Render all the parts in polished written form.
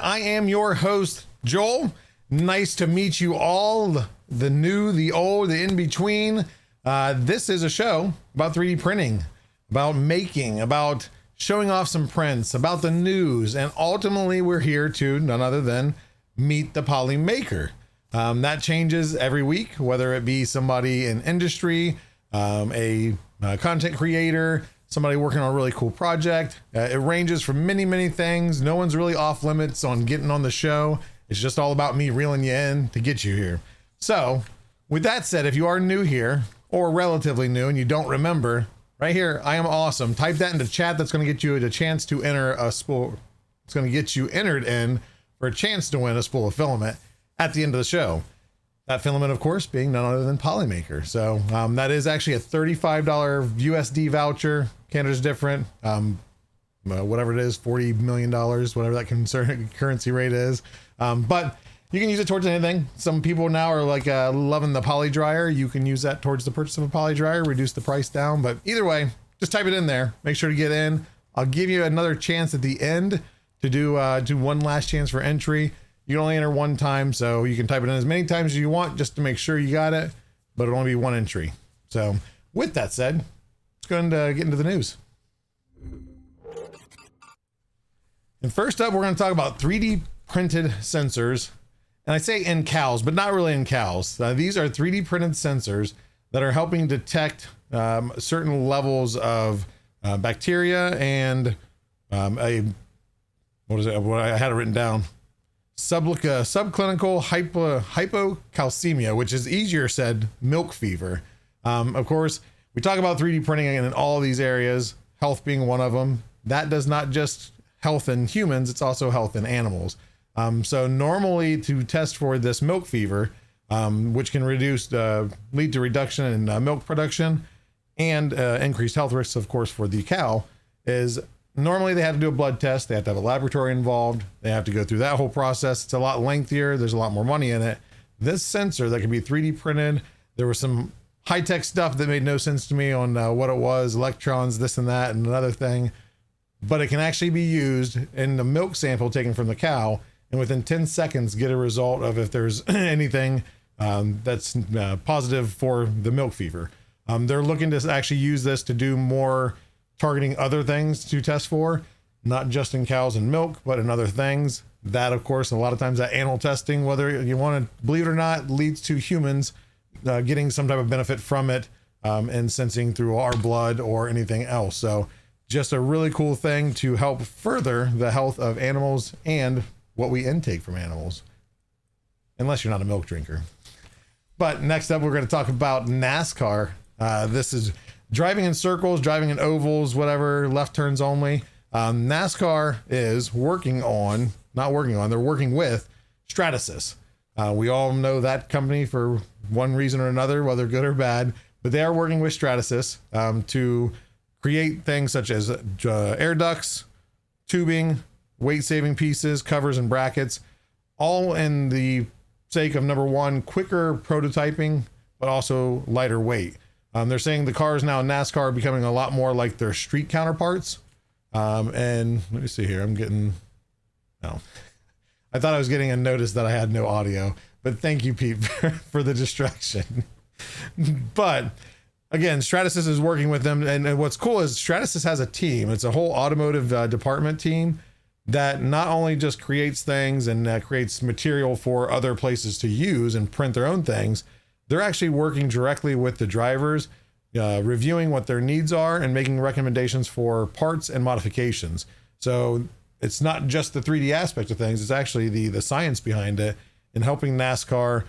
I am your host, Joel. Nice to meet you all, the new, the old, the in-between. This is a show about 3D printing, about making, about showing off some prints, about the news, and ultimately we're here to none other than meet the Polymaker. That changes every week, whether it be somebody in industry, a content creator, somebody working on a really cool project. It ranges from many things. No one's really off limits on getting on the show. It's just all about me reeling you in to get you here. So with that said, if you are new here or relatively new and you don't remember, right here, I am awesome. Type that into chat. That's going to get you a chance to enter a spool. It's going to get you entered in for a chance to win a spool of filament at the end of the show. That filament, of course, being none other than Polymaker. So that is actually a $35 USD voucher. Canada's different. Whatever it is, $40 million, whatever that currency rate is. But you can use it towards anything. Some people now are like loving the poly dryer. You can use that towards the purchase of a poly dryer, reduce the price down. But either way, just type it in there. Make sure to get in. I'll give you another chance at the end to do one last chance for entry. You can only enter one time, so you can type it in as many times as you want just to make sure you got it, but it'll only be one entry. So with that said, let's go and get into the news. And first up, we're going to talk about 3D printed sensors. And I say in cows, but not really in cows. These are 3D printed sensors that are helping detect certain levels of bacteria and what I had it written down. Subclinical hypocalcemia, which is easier said, milk fever. Of course, we talk about 3D printing in all these areas, health being one of them. That does not just health in humans, it's also health in animals. So normally to test for this milk fever, which can lead to reduction in milk production and increased health risks, of course, for the cow, is normally they have to do a blood test. They have to have a laboratory involved. They have to go through that whole process. It's a lot lengthier. There's a lot more money in it. This sensor that can be 3D printed, there was some high-tech stuff that made no sense to me on what it was, electrons, this and that, and another thing. But it can actually be used in the milk sample taken from the cow, and within 10 seconds get a result of if there's anything that's positive for the milk fever. They're looking to actually use this to do more targeting other things to test for, not just in cows and milk, but in other things. That, of course, a lot of times that animal testing, whether you want to believe it or not, leads to humans getting some type of benefit from it and sensing through our blood or anything else. So just a really cool thing to help further the health of animals and what we intake from animals, unless you're not a milk drinker. But next up, we're going to talk about NASCAR. This is driving in circles, driving in ovals, whatever, left turns only. NASCAR is they're working with Stratasys. We all know that company for one reason or another, whether good or bad, but they are working with Stratasys to create things such as air ducts, tubing, weight-saving pieces, covers, and brackets, all in the sake of, number one, quicker prototyping, but also lighter weight. They're saying the cars now in NASCAR are becoming a lot more like their street counterparts. And let me see here. I thought I was getting a notice that I had no audio, but thank you, Pete, for the distraction. But again, Stratasys is working with them. And what's cool is Stratasys has a team. It's a whole automotive department team that not only just creates things and creates material for other places to use and print their own things, they're actually working directly with the drivers, reviewing what their needs are and making recommendations for parts and modifications. So it's not just the 3D aspect of things, it's actually the science behind it and helping NASCAR,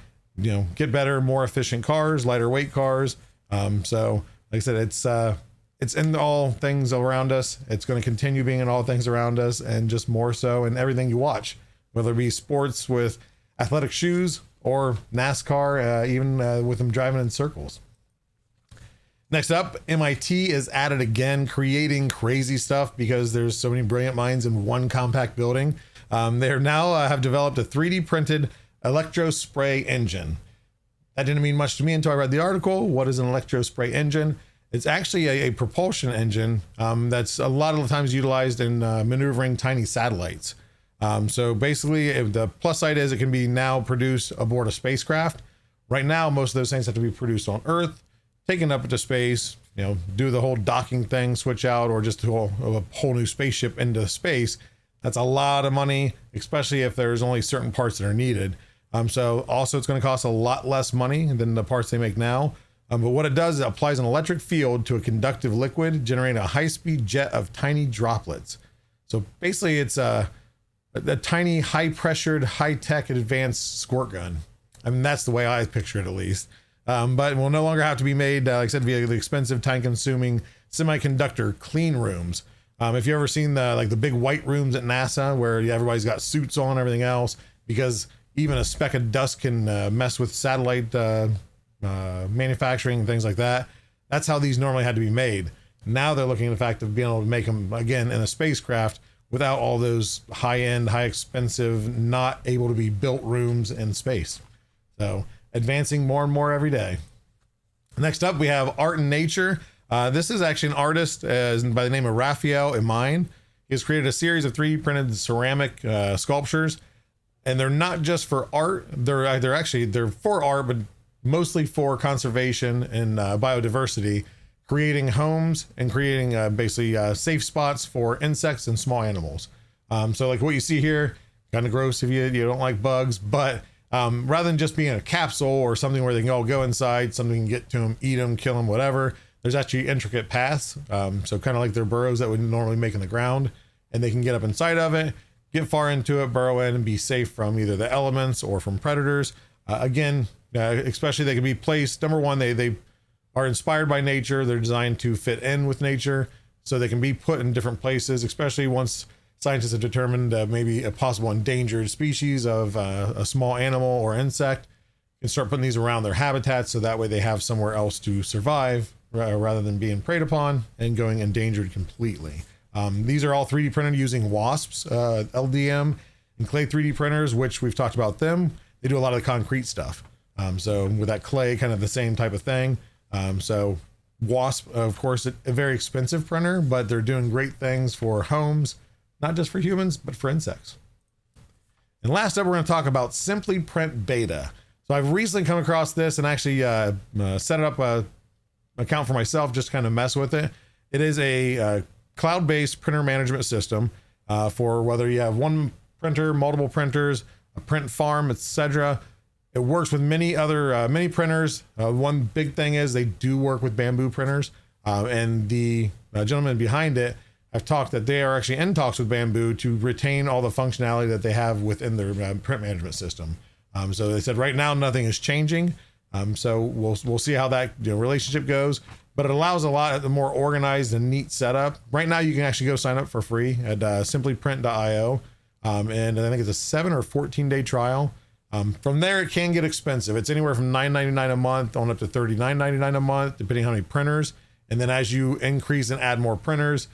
get better, more efficient cars, lighter weight cars. So like I said, it's in all things around us. It's going to continue being in all things around us, and just more so in everything you watch, whether it be sports with athletic shoes or NASCAR, even with them driving in circles. Next up, MIT is at it again, creating crazy stuff because there's so many brilliant minds in one compact building. They are now have developed a 3D printed electrospray engine. That didn't mean much to me until I read the article. What is an electrospray engine? It's actually a propulsion engine that's a lot of the times utilized in maneuvering tiny satellites. So basically, if the plus side is it can be now produced aboard a spacecraft. Right now, most of those things have to be produced on Earth, taken up into space, do the whole docking thing, switch out, or just a whole new spaceship into space. That's a lot of money, especially if there's only certain parts that are needed. So also it's going to cost a lot less money than the parts they make now. But what it does is it applies an electric field to a conductive liquid, generating a high-speed jet of tiny droplets. So basically it's a tiny, high-pressured, high-tech, advanced squirt gun. I mean, that's the way I picture it, at least. But it will no longer have to be made, like I said, via the expensive, time-consuming semiconductor clean rooms. If you ever seen the big white rooms at NASA where everybody's got suits on and everything else, because even a speck of dust can mess with satellite manufacturing and things like that. That's how these normally had to be made. Now they're looking at the fact of being able to make them again in a spacecraft without all those high-end, high-expensive, not able to be built rooms in space. So advancing more and more every day. Next up, we have art and nature. This is actually an artist by the name of Raphael Imine. He has created a series of 3D printed ceramic sculptures, and they're not just for art. They're for art, but mostly for conservation and biodiversity, creating homes and creating basically safe spots for insects and small animals. So like what you see here, kind of gross if you don't like bugs, but rather than just being a capsule or something where they can all go inside, something can get to them, eat them, kill them, whatever. There's actually intricate paths. So kind of like their burrows that would normally make in the ground, and they can get up inside of it, get far into it, burrow in, and be safe from either the elements or from predators. Especially they can be placed. Number one, they are inspired by nature. They're designed to fit in with nature, so they can be put in different places, especially once scientists have determined maybe a possible endangered species of a small animal or insect. You can start putting these around their habitats, so that way they have somewhere else to survive rather than being preyed upon and going endangered completely. These are all 3D printed using wasps, LDM, and clay 3D printers, which we've talked about them. They do a lot of the concrete stuff. So with that clay, kind of the same type of thing. So wasp, of course, a very expensive printer, but they're doing great things for homes, not just for humans, but for insects. And last up, we're going to talk about Simply Print Beta. So I've recently come across this and actually set it up a account for myself, just to kind of mess with it. It is a cloud-based printer management system for whether you have one printer, multiple printers, a print farm, etc. It works with many other many printers. One big thing is they do work with bamboo printers, and the gentleman behind it, I've talked that they are actually in talks with Bamboo to retain all the functionality that they have within their print management system. So they said right now nothing is changing. So we'll see how that relationship goes, but it allows a lot of the more organized and neat setup. Right now you can actually go sign up for free at simplyprint.io. And I think it's a 7 or 14-day trial. From there, it can get expensive. It's anywhere from $9.99 a month on up to $39.99 a month, depending on how many printers. And then as you increase and add more printers,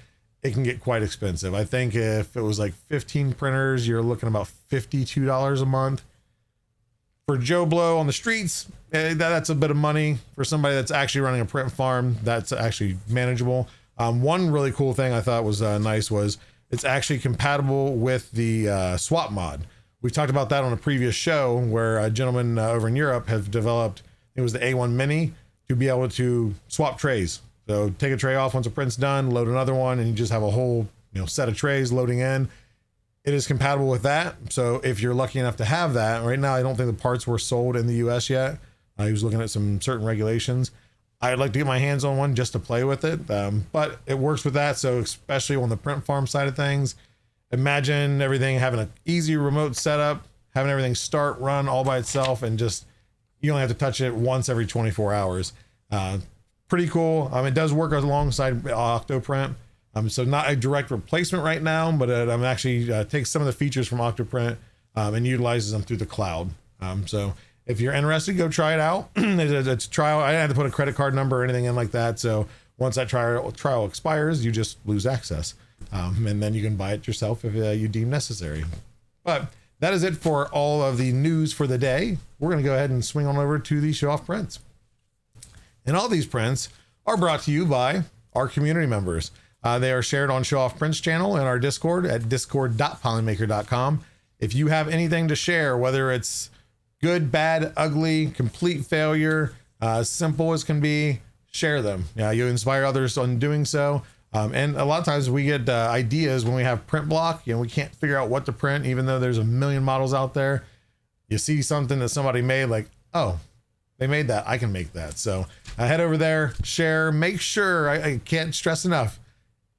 it can get quite expensive. I think if it was like 15 printers, you're looking about $52 a month. For Joe Blow on the streets, that's a bit of money. For somebody that's actually running a print farm, that's actually manageable. One really cool thing I thought was nice was it's actually compatible with the swap mod. We talked about that on a previous show where a gentleman over in Europe have developed, it was the A1 Mini, to be able to swap trays. So take a tray off once a print's done, load another one, and you just have a whole set of trays loading in. It is compatible with that. So if you're lucky enough to have that, right now I don't think the parts were sold in the US yet. He was looking at some certain regulations. I'd like to get my hands on one just to play with it, but it works with that. So especially on the print farm side of things, imagine everything having an easy remote setup, having everything start, run all by itself, and just you only have to touch it once every 24 hours. Pretty cool. It does work alongside Octoprint. So not a direct replacement right now, but I'm actually takes some of the features from Octoprint and utilizes them through the cloud. So if you're interested, go try it out. It's a trial. I didn't have to put a credit card number or anything in like that. So once that trial expires, you just lose access. And then you can buy it yourself if you deem necessary. But that is it for all of the news for the day. We're going to go ahead and swing on over to the show off prints. And all these prints are brought to you by our community members. They are shared on Show Off Prints channel in our Discord at discord.polymaker.com. If you have anything to share, whether it's good, bad, ugly, complete failure, simple as can be, share them. You inspire others on doing so. And a lot of times we get ideas when we have print block, we can't figure out what to print, even though there's a million models out there. You see something that somebody made, like, oh, they made that, I can make that. So head over there, share, make sure, I can't stress enough,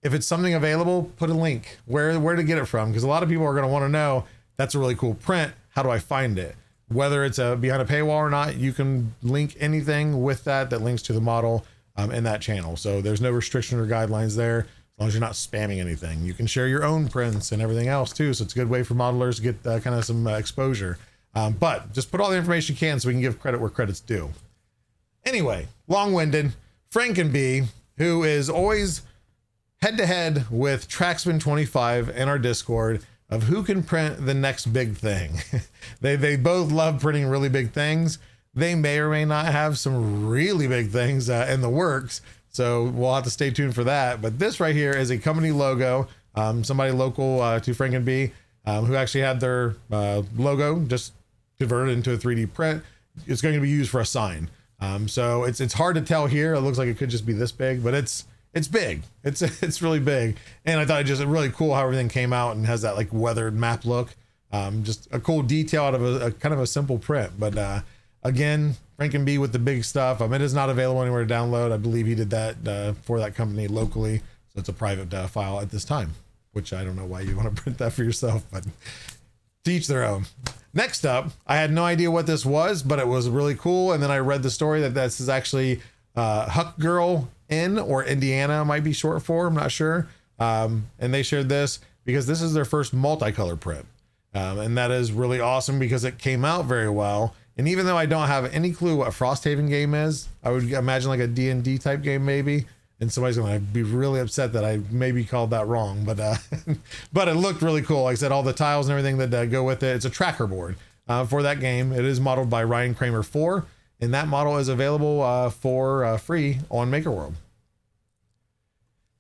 if it's something available, put a link where to get it from, because a lot of people are going to want to know, that's a really cool print, how do I find it? Whether it's behind a paywall or not, you can link anything with that links to the model in that channel. So there's no restriction or guidelines there, as long as you're not spamming anything. You can share your own prints and everything else too, so it's a good way for modelers to get kind of some exposure. But just put all the information you can so we can give credit where credit's due. Anyway, long-winded, Frankenbee, who is always head-to-head with Tracksman25 in our Discord of who can print the next big thing. They both love printing really big things. They may or may not have some really big things in the works, so we'll have to stay tuned for that. But this right here is a company logo, somebody local to Frankenbee, who actually had their logo just converted into a 3D print. It's going to be used for a sign. So it's hard to tell here. It looks like it could just be this big, but it's big. It's really big. And I thought it just really cool how everything came out and has that like weathered map look. Just a cool detail out of a kind of a simple print. But again, Frankenbee with the big stuff. It is not available anywhere to download. I believe he did that for that company locally. So it's a private file at this time, which I don't know why you want to print that for yourself, but to each their own. Next up, I had no idea what this was, but it was really cool. And then I read the story that this is actually Huck Girl in, or Indiana might be short for, I'm not sure. And they shared this because this is their first multicolor print. And that is really awesome because it came out very well. And even though I don't have any clue what a Frosthaven game is, I would imagine like a D&D type game maybe. And somebody's going to be really upset that I maybe called that wrong, but but it looked really cool. Like I said, all the tiles and everything that go with it. It's a tracker board for that game. It is modeled by Ryan Kramer 4, and that model is available for free on MakerWorld.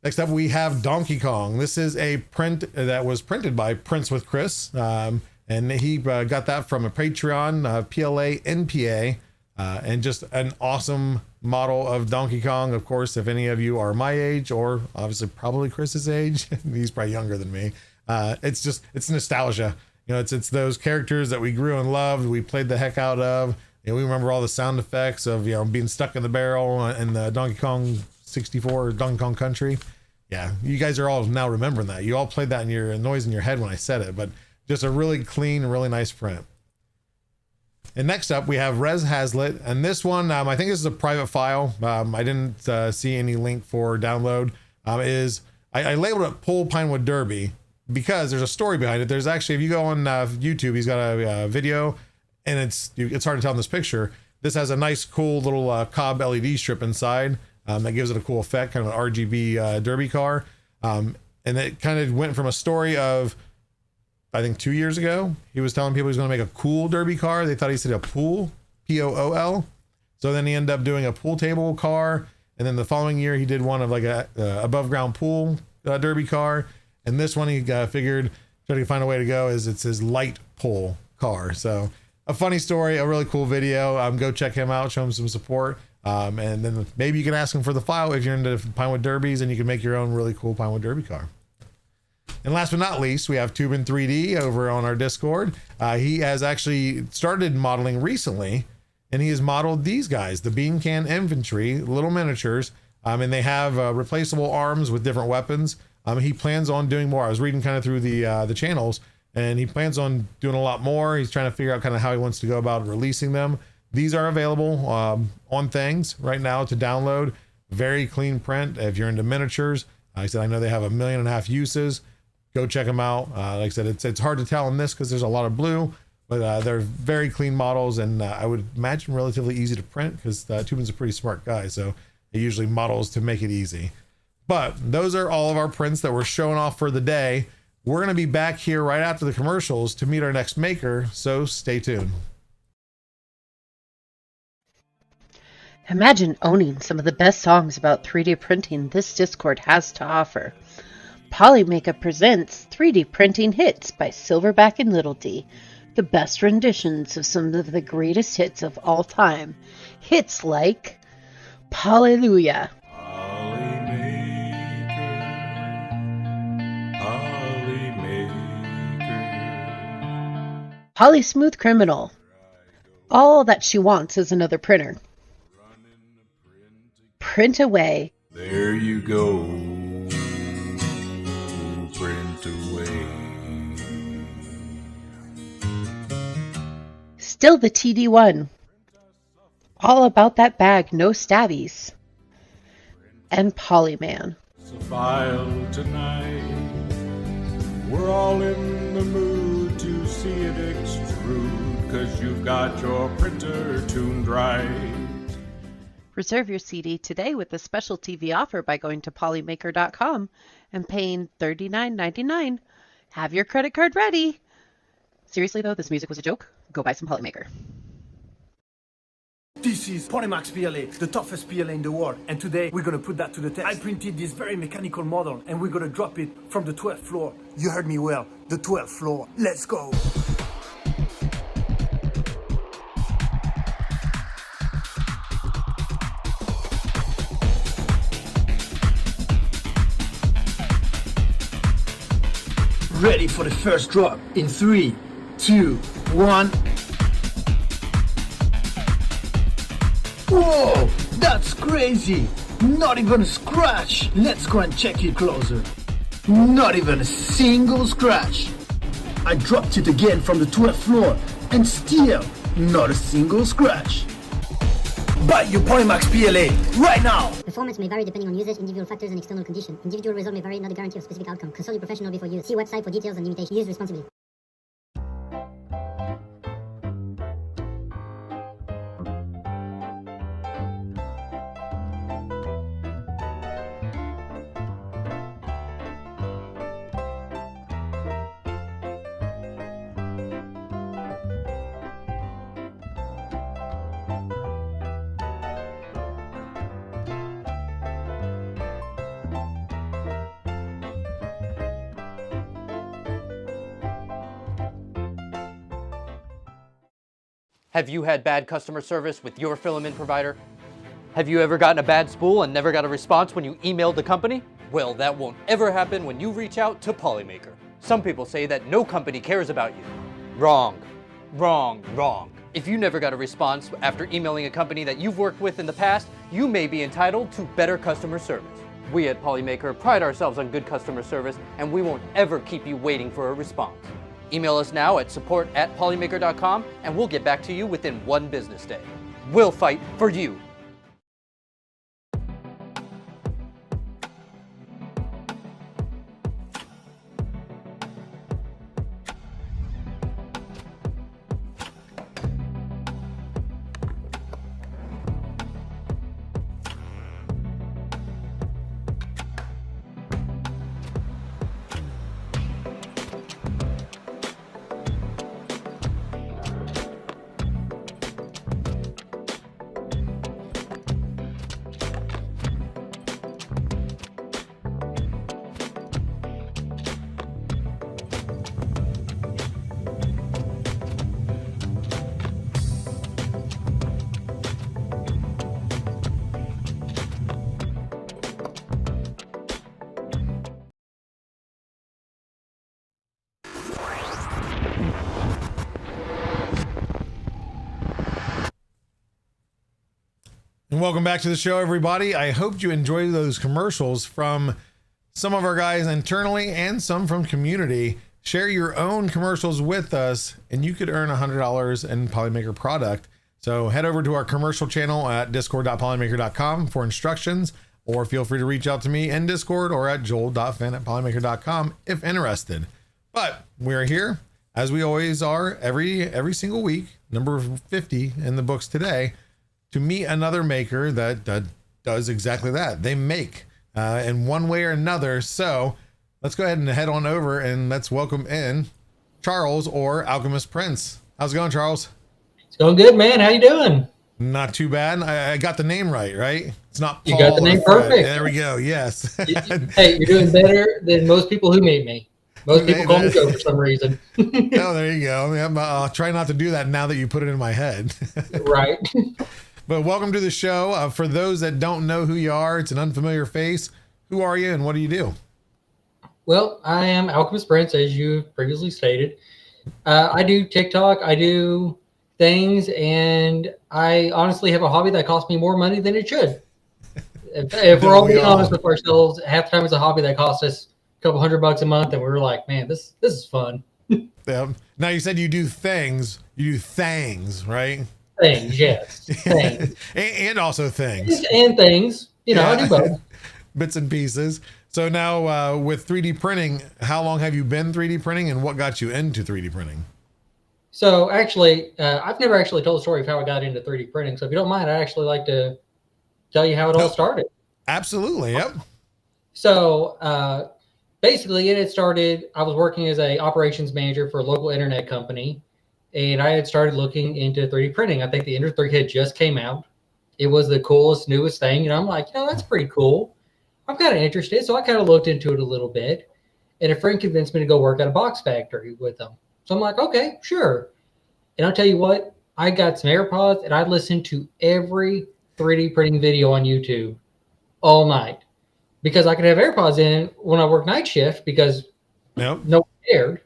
Next up, we have Donkey Kong. This is a print that was printed by Prints with Chris, and he got that from a Patreon, PLA NPA, and just an awesome model of Donkey Kong. Of course, if any of you are my age, or obviously probably Chris's age, he's probably younger than me. It's nostalgia. It's those characters that we grew and loved. We played the heck out of. We remember all the sound effects of being stuck in the barrel in the Donkey Kong 64 or Donkey Kong Country. Yeah, you guys are all now remembering that. You all played that in your noise in your head when I said it, but just a really clean, really nice print. And next up, we have Rez Hazlitt, and this one, I think this is a private file. I didn't see any link for download. I labeled it Pull Pinewood Derby because there's a story behind it. There's actually, if you go on YouTube, he's got a video, and it's hard to tell in this picture. This has a nice, cool little cob LED strip inside that gives it a cool effect, kind of an RGB derby car. And it kind of went from a story of, I think 2 years ago, he was telling people he's going to make a cool derby car. They thought he said a pool, Pool. So then he ended up doing a pool table car. And then the following year, he did one of like a above ground pool derby car. And this one he figured, trying to find a way to go, it's his light pole car. So a funny story, a really cool video. Go check him out, show him some support. And then maybe you can ask him for the file if you're into Pinewood Derbies, and you can make your own really cool Pinewood Derby car. And last but not least, we have Tubin 3D over on our Discord. He has actually started modeling recently, and he has modeled these guys, the Bean Can Infantry, little miniatures, and they have replaceable arms with different weapons. He plans on doing more. I was reading kind of through the channels, and he plans on doing a lot more. He's trying to figure out kind of how he wants to go about releasing them. These are available on things right now to download. Very clean print if you're into miniatures. I said, I know they have 1.5 million uses. Go check them out. Like I said, it's hard to tell in this because there's a lot of blue, but they're very clean models, and I would imagine relatively easy to print because Tubin's a pretty smart guy, so he usually models to make it easy. But those are all of our prints that we're showing off for the day. We're going to be back here right after the commercials to meet our next maker, so stay tuned. Imagine owning some of the best songs about 3D printing this Discord has to offer. Polymaker presents 3D Printing Hits by Silverback and Little D, the best renditions of some of the greatest hits of all time. Hits like Hallelujah, Polly Smooth Criminal, All That She Wants Is Another Printer, Print Away, There you go, print away. Still the TD1, All About That Bag, No Stabbies, and Polyman. It's a file tonight. We're all in the mood to see it extrude, 'cause you've got your printer tuned right. Reserve your CD today with a special TV offer by going to polymaker.com and paying $39.99. Have your credit card ready. Seriously though, this music was a joke. Go buy some Polymaker. This is Polymax PLA, the toughest PLA in the world, and today we're gonna put that to the test. I printed this very mechanical model and we're gonna drop it from the 12th floor. You heard me well, the 12th floor. Let's go! Ready for the first drop in 3, 2, 1. Whoa, that's crazy! Not even a scratch! Let's go and check it closer. Not even a single scratch. I dropped it again from the 12th floor and still not a single scratch. Buy your Polymax PLA right now! Performance may vary depending on usage, individual factors, and external conditions. Individual result may vary, not a guarantee of specific outcome. Consult your professional before use. See website for details and limitations. Use responsibly. Have you had bad customer service with your filament provider? Have you ever gotten a bad spool and never got a response when you emailed the company? Well, that won't ever happen when you reach out to Polymaker. Some people say that no company cares about you. Wrong. Wrong. Wrong. If you never got a response after emailing a company that you've worked with in the past, you may be entitled to better customer service. We at Polymaker pride ourselves on good customer service, and we won't ever keep you waiting for a response. Email us now at support@polymaker.com and we'll get back to you within 1 business day. We'll fight for you. And welcome back to the show, everybody. I hope you enjoyed those commercials from some of our guys internally and some from community. Share your own commercials with us and you could earn $100 in Polymaker product. So head over to our commercial channel at discord.polymaker.com for instructions, or feel free to reach out to me in Discord or at joel.fan@polymaker.com if interested. But we're here, as we always are, every single week, number 50 in the books today, to meet another maker that does exactly that. They make in one way or another. So let's go ahead and head on over and let's welcome in Charles, or Alchemist Prince. How's it going, Charles? It's going good, man. How you doing? Not too bad. I got the name right? It's not Paul. You got the name or Fred. perfect. There we go. Yes. Hey, you're doing better than most people who meet me. Most people call me Joe for some reason. Oh, there you go. I'll try not to do that now that you put it in my head. Right. But welcome to the show. For those that don't know who you are, it's an unfamiliar face. Who are you and what do you do? Well, I am Alchemist Prince, as you previously stated. I do TikTok. I do things, and I honestly have a hobby that costs me more money than it should. If we're all being honest with ourselves, half the time it's a hobby that costs us a couple $100 a month, and we're like, man, this is fun. Yeah. Now you said you do things. You do things, right? Things, yes. Things. and also things. And things. You know, I do both. Bits and pieces. So now with 3D printing, how long have you been 3D printing and what got you into 3D printing? So actually, I've never actually told the story of how I got into 3D printing. So if you don't mind, I'd actually like to tell you how it all started. Absolutely. Yep. So basically, it had started, I was working as a operations manager for a local internet company, and I had started looking into 3D printing. I think the Ender 3 had just came out. It was the coolest, newest thing. And I'm like, that's pretty cool. I'm kind of interested. So I kind of looked into it a little bit, and a friend convinced me to go work at a box factory with them. So I'm like, okay, sure. And I'll tell you what, I got some AirPods and I listened to every 3D printing video on YouTube all night because I could have AirPods in when I work night shift because no one cared.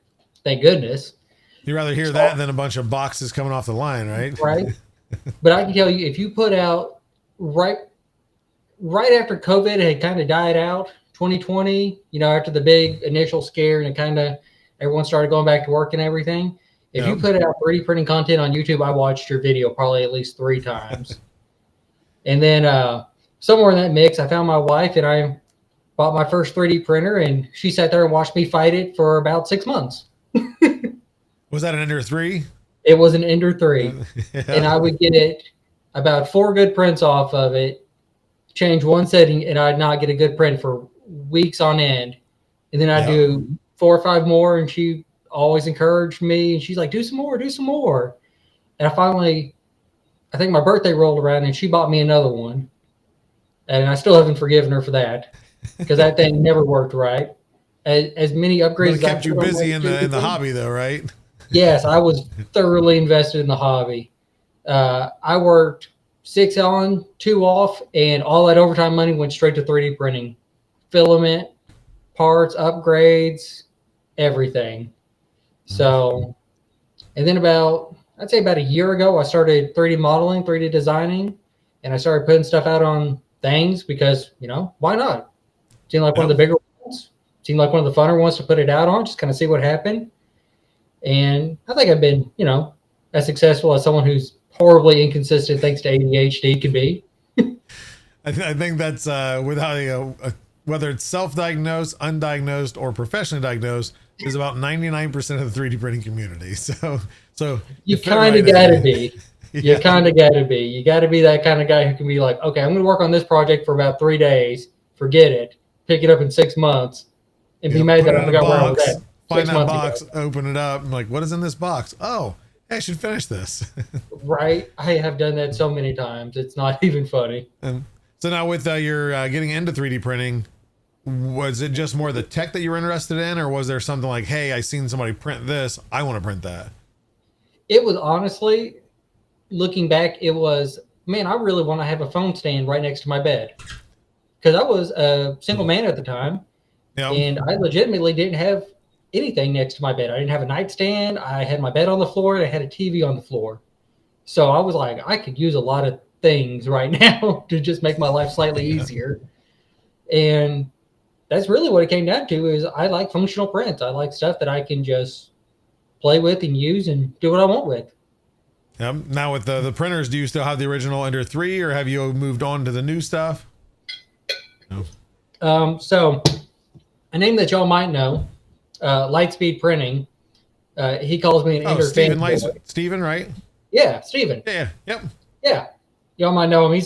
Thank goodness. You'd rather hear that than a bunch of boxes coming off the line, right? Right. But I can tell you, if you put out right after COVID had kind of died out, 2020, after the big initial scare and it kind of everyone started going back to work and everything. If you put out 3D printing content on YouTube, I watched your video probably at least 3 times. And then somewhere in that mix, I found my wife and I bought my first 3D printer and she sat there and watched me fight it for about 6 months. Was that an Ender 3? It was an Ender 3. And I would get about 4 good prints off of it, change one setting, and I'd not get a good print for weeks on end. And then I'd do 4 or 5 more, and she always encouraged me. And she's like, do some more, do some more. And I think my birthday rolled around, and she bought me another one. And I still haven't forgiven her for that because that thing never worked right. As many upgrades as kept you busy in the hobby, though, right? Yes, I was thoroughly invested in the hobby. I worked 6 on, 2 off, and all that overtime money went straight to 3D printing. Filament, parts, upgrades, everything. So, and then I'd say about a year ago, I started 3D modeling, 3D designing, and I started putting stuff out on things because, why not? Seemed like one of the bigger ones. Seemed like one of the funner ones to put it out on, just kind of see what happened. And I think I've been, as successful as someone who's horribly inconsistent thanks to ADHD can be. I think that's without whether it's self-diagnosed, undiagnosed, or professionally diagnosed, is about 99% of the 3D printing community. So you kind of got to be. You kind of got to be. You got to be that kind of guy who can be like, okay, I'm going to work on this project for about 3 days, forget it, pick it up in 6 months, and be mad that I forgot where I was at. Find that box, open it up. I'm like, what is in this box? Oh, I should finish this. Right. I have done that so many times. It's not even funny. So now with your getting into 3D printing, was it just more the tech that you were interested in, or was there something like, hey, I seen somebody print this, I want to print that? It was honestly, looking back, it was, man, I really want to have a phone stand right next to my bed. Because I was a single man at the time. Yep. And I legitimately didn't have anything next to my bed. I didn't have a nightstand. I had my bed on the floor and I had a TV on the floor. So I was like, I could use a lot of things right now to just make my life slightly easier. And that's really what it came down to is I like functional prints. I like stuff that I can just play with and use and do what I want with. Now with the printers, do you still have the original Ender 3 or have you moved on to the new stuff? No. So a name that y'all might know, Lightspeed Printing. He calls me an Ender fan. Steven, right? Yeah, Steven. Yeah, yep. Yeah. Y'all might know him.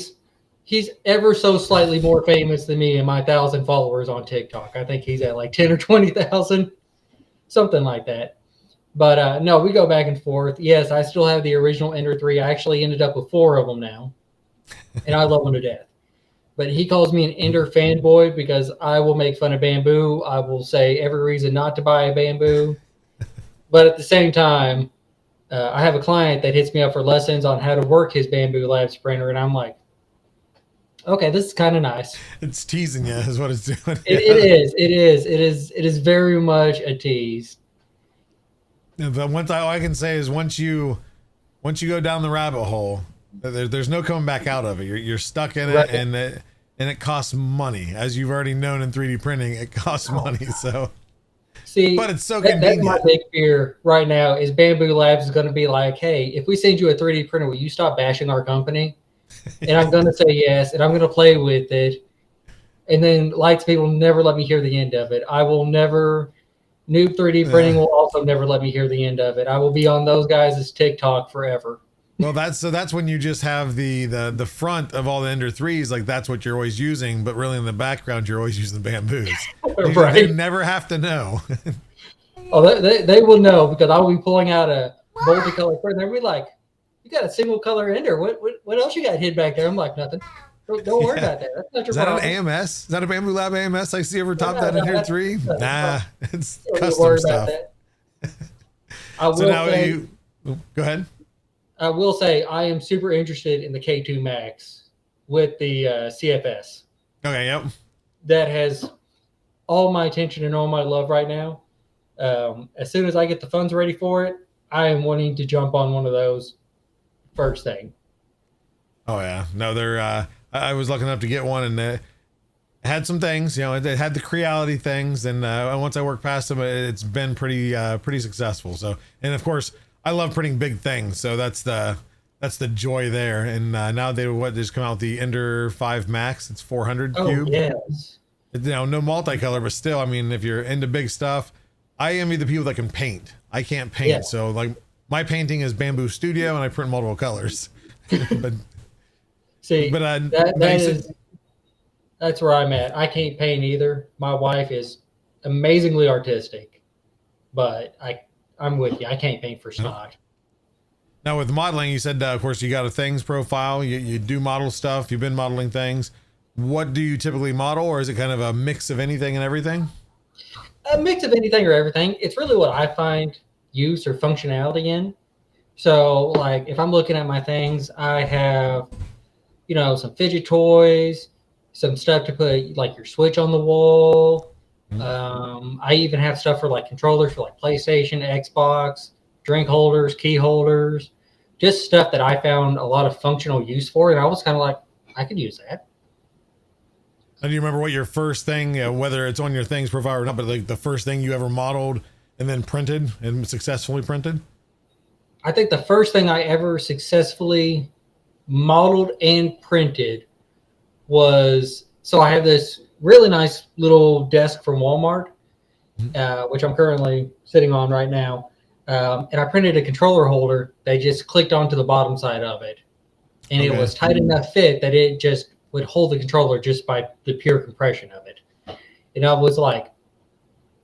He's ever so slightly more famous than me and my 1,000 followers on TikTok. I think he's at like 10 or 20,000, something like that. But no, we go back and forth. Yes, I still have the original Ender 3. I actually ended up with 4 of them now, and I love them to death. But he calls me an Ender fanboy because I will make fun of bamboo. I will say every reason not to buy a bamboo. But at the same time, I have a client that hits me up for lessons on how to work his Bamboo Labs printer, and I'm like, okay, this is kind of nice. It's teasing you, is what it's doing. It is very much a tease. But all I can say is once you go down the rabbit hole, there's no coming back out of it. You're stuck in it, Right. and it costs money, as you've already known in 3D printing. It costs money, so. See, But it's so that's my convenient. big fear right now is Bamboo Labs is going to be like, hey, if we send you a 3D printer, will you stop bashing our company? And I'm going to say yes, and I'm going to play with it. And then Lightspeed will never let me hear the end of it. I will never. Noob 3D printing will also never let me hear the end of it. I will be on those guys' TikTok forever. Well, that's when you just have the front of all the Ender 3s, like that's what you're always using, but really in the background you're always using the bamboos. Right. They never have to know. Oh, they will know because I will be pulling out a multicolored printer. They'll be like, "You got a single color Ender. What else you got hid back there?" I'm like, "Nothing. Don't worry about that. That's not your Is that problem." an AMS? Is that a Bamboo Lab AMS I see over top No, that no, Ender that's- 3? that's Nah, fine. it's Don't custom worry stuff. about that. I will So now say, go ahead. I will say I am super interested in the K2 Max with the CFS. Okay, yep. That has all my attention and all my love right now. As soon as I get the funds ready for it, I am wanting to jump on one of those first thing. Oh yeah, no, they're. I was lucky enough to get one, and it had some things. You know, it had the Creality things, and once I worked past them, it's been pretty successful. So, and of course, I love printing big things, so that's the joy there. And now they just come out with the Ender 5 Max. It's 400 Oh cube. yes. You know, no multicolor, but still, I mean, if you're into big stuff, I envy the people that can paint. I can't paint, Yeah. so like my painting is Bamboo Studio, and I print multiple colors. but See, But, that's where I'm at. I can't paint either. My wife is amazingly artistic, but I'm with you. I can't paint for snot. now with modeling, you said, of course, you got a things profile. You do model stuff. You've been modeling things. What do you typically model, or is it kind of a mix of anything and everything? A mix of anything or everything. It's really what I find use or functionality in. So, like, if I'm looking at my things, I have, some fidget toys, some stuff to put like your Switch on the wall. I even have stuff for like controllers for like PlayStation, Xbox, drink holders, key holders, just stuff that I found a lot of functional use for. And I was kind of like, I could use that. And do you remember what your first thing, whether it's on your things profile or not, but like the first thing you ever modeled and then printed and successfully printed? I think the first thing I ever successfully modeled and printed was, so I have this really nice little desk from Walmart, which I'm currently sitting on right now. And I printed a controller holder that just clicked onto the bottom side of it. And it Okay. was tight enough fit that it just would hold the controller just by the pure compression of it. And I was like,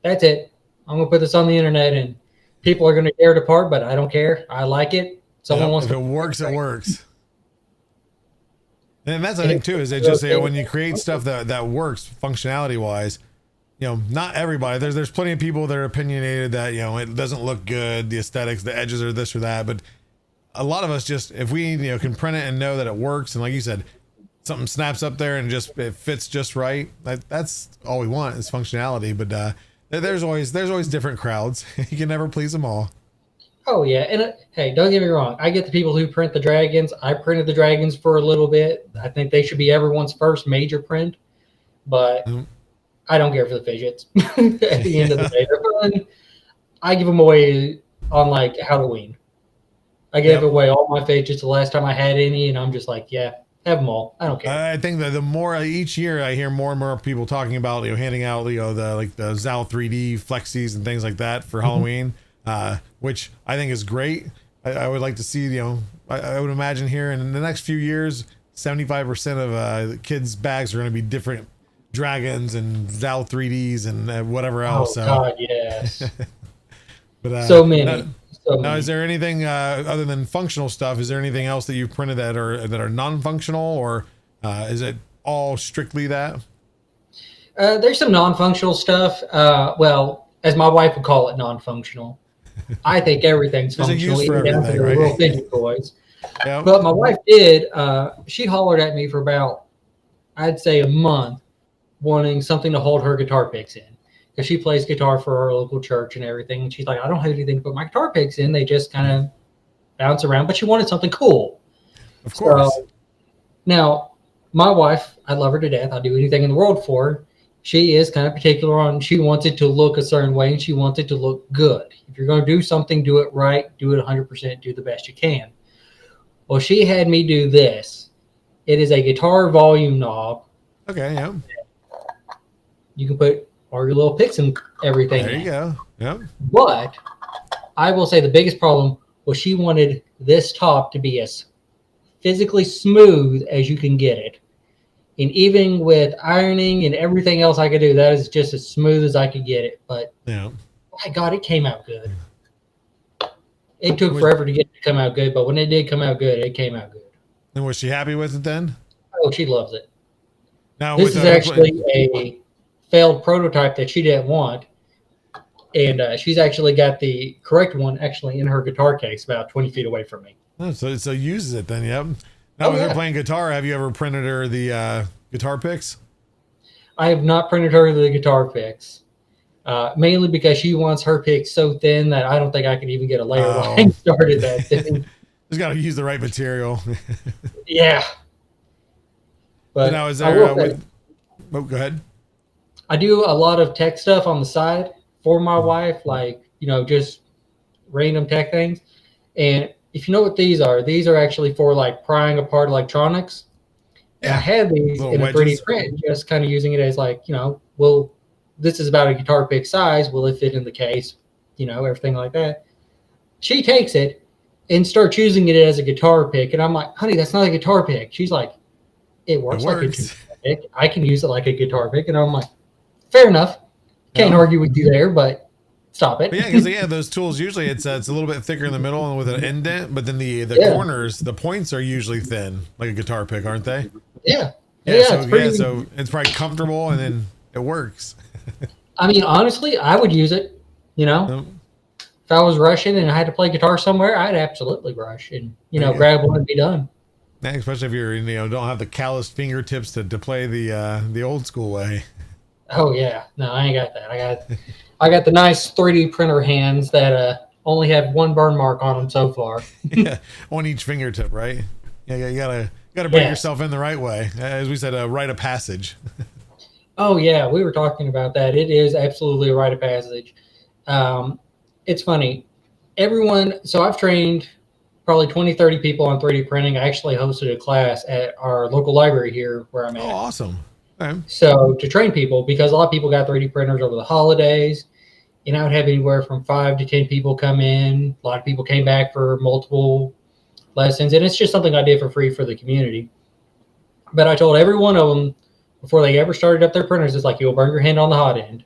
that's it. I'm going to put this on the internet and people are going to tear it apart, but I don't care. I like it. Someone Yep, wants if to. it works, it works. And that's the thing too, is it just when you create stuff that works functionality wise, not everybody. There's plenty of people that are opinionated that it doesn't look good, the aesthetics, the edges are this or that. But a lot of us just, if we can print it and know that it works, and like you said, something snaps up there and it fits just right. That's all we want is functionality. But there's always different crowds. You can never please them all. Oh yeah, and hey, don't get me wrong. I get the people who print the dragons. I printed the dragons for a little bit. I think they should be everyone's first major print, but I don't care for the fidgets. At the end of the day, they're fun. I give them away on like Halloween. I gave away all my fidgets the last time I had any, and I'm just like, yeah, have them all. I don't care. I think that the more each year I hear more and more people talking about handing out the Zal 3D flexies and things like that for Halloween. Which I think is great. I would like to see, I would imagine here in the next few years, 75% of kids' bags are going to be different dragons and Zal 3Ds and whatever else. Oh God, yes. But So many. So now, many. is there anything other than functional stuff? Is there anything else that you've printed that are non-functional, or is it all strictly that? There's some non-functional stuff. Well, as my wife would call it, non-functional. I think everything's There's a functional, use for even down to everything, the right? little fidget toys. Yeah. But my wife did. She hollered at me for about, I'd say, a month, wanting something to hold her guitar picks in, because she plays guitar for our local church and everything. And she's like, I don't have anything to put my guitar picks in. They just kind of bounce around. But she wanted something cool. Of course. So, now, my wife, I love her to death. I'd do anything in the world for her. She is kind of particular on, she wants it to look a certain way, and she wants it to look good. If you're going to do something, do it right, do it 100%, do the best you can. Well, she had me do this. It is a guitar volume knob. Okay, yeah. You can put all your little picks and everything There you in. go. Yeah. But I will say the biggest problem was she wanted this top to be as physically smooth as you can get it. And even with ironing and everything else I could do, that is just as smooth as I could get it. But Yeah. my God, it came out good. It took forever to get it to come out good, but when it did come out good, it came out good. And was she happy with it then? Oh, she loves it. Now This with is actually a failed prototype that she didn't want. And she's actually got the correct one actually in her guitar case about 20 feet away from me. Oh, so uses it then, yep. Now with her playing guitar, have you ever printed her the guitar picks? I have not printed her the guitar picks, mainly because she wants her picks so thin that I don't think I can even get a layer line started that thin. Just got to use the right material. Yeah. But now is I there? will say, Oh, go ahead. I do a lot of tech stuff on the side for my wife, like, just random tech things. And if you know what these are actually for like prying apart electronics. And I had these Little in a wedges. 3D print, just kind of using it as like, well, this is about a guitar pick size. Will it fit in the case? Everything like that. She takes it and starts using it as a guitar pick. And I'm like, honey, that's not a guitar pick. She's like, it works like a guitar pick. I can use it like a guitar pick. And I'm like, fair enough. Can't argue with you there, but stop it. But yeah, because those tools usually it's a little bit thicker in the middle and with an indent, but then the corners, the points are usually thin, like a guitar pick, aren't they? Yeah. So it's probably comfortable and then it works. I mean, honestly, I would use it. If I was rushing and I had to play guitar somewhere, I'd absolutely rush and grab one and be done. Yeah, especially if you're don't have the calloused fingertips to play the old school way. Oh yeah, no, I ain't got that. I got the nice 3D printer hands that only have one burn mark on them so far. Yeah, on each fingertip, right? Yeah, you gotta bring yourself in the right way. As we said, a rite of passage. Oh yeah, we were talking about that. It is absolutely a rite of passage. It's funny. So I've trained probably 20, 30 people on 3D printing. I actually hosted a class at our local library here where I'm at. Oh, awesome. Okay. So to train people, because a lot of people got 3D printers over the holidays, I would have anywhere from 5 to 10 people come in. A lot of people came back for multiple lessons, and it's just something I did for free for the community. But I told every one of them before they ever started up their printers, it's like, you'll burn your hand on the hot end.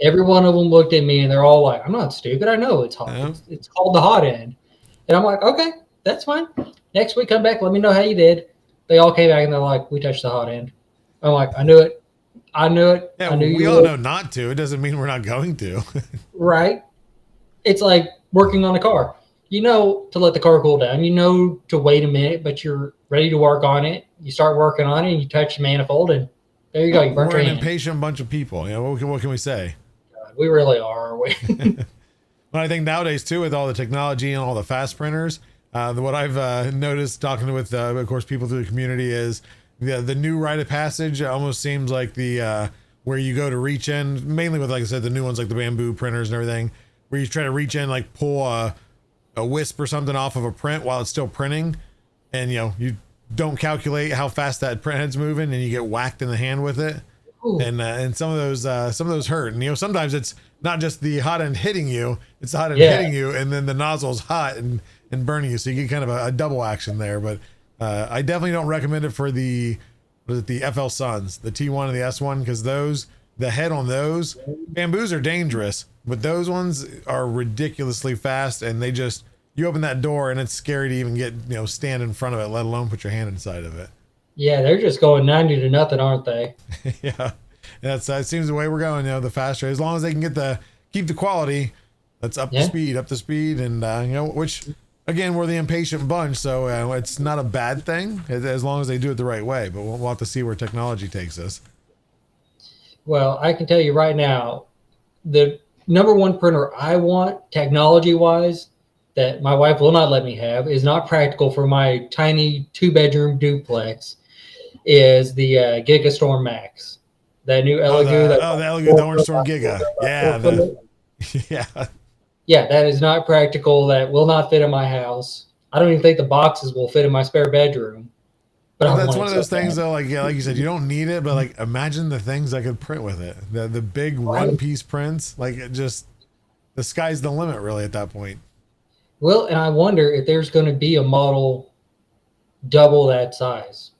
Every one of them looked at me and they're all like, I'm not stupid. I know it's hot. Yeah. It's called the hot end. And I'm like, okay, that's fine. Next week, come back. Let me know how you did. They all came back and they're like, we touched the hot end. I'm like, I knew it. Yeah, I knew we you all would. know not to. It doesn't mean we're not going to. Right. It's like working on a car. You know to let the car cool down. You know to wait a minute, but you're ready to work on it. You start working on it and you touch the manifold and there you go. You burnt We're your an hand. impatient bunch of people. What can we say? We really are. But I think nowadays too, with all the technology and all the fast printers, what I've noticed talking with, of course, people through the community is the new rite of passage almost seems like the where you go to reach in, mainly with, like I said, the new ones like the bamboo printers and everything, where you try to reach in, like pull a wisp or something off of a print while it's still printing, and you don't calculate how fast that print head's moving, and you get whacked in the hand with it. Ooh. And some of those hurt. And sometimes it's not just the hot end hitting you, it's the hot end hitting you, and then the nozzle's hot and burning you. So you get kind of a double action there. But I definitely don't recommend it for the FL Suns, the T1 and the S1, because those the head on those bamboos are dangerous, but those ones are ridiculously fast, and they just, you open that door and it's scary to even get, stand in front of it, let alone put your hand inside of it. Yeah, they're just going 90 to nothing, aren't they? Yeah, that's it seems the way we're going. The faster, as long as they can keep the quality, that's up to speed, and which again, we're the impatient bunch, so it's not a bad thing as long as they do it the right way. But we'll have to see where technology takes us. Well, I can tell you right now, the number one printer I want, technology-wise, that my wife will not let me have, is not practical for my tiny 2-bedroom duplex, is the Gigastorm Max. That new Elegoo. The Elegoo, the Orange Storm Giga. Yeah. Yeah. Yeah, that is not practical. That will not fit in my house. I don't even think the boxes will fit in my spare bedroom. But that's one of those things, though. Like you said, you don't need it, but like imagine the things I could print with it. The big one-piece prints, like it just, the sky's the limit, really, at that point. Well, and I wonder if there's going to be a model double that size.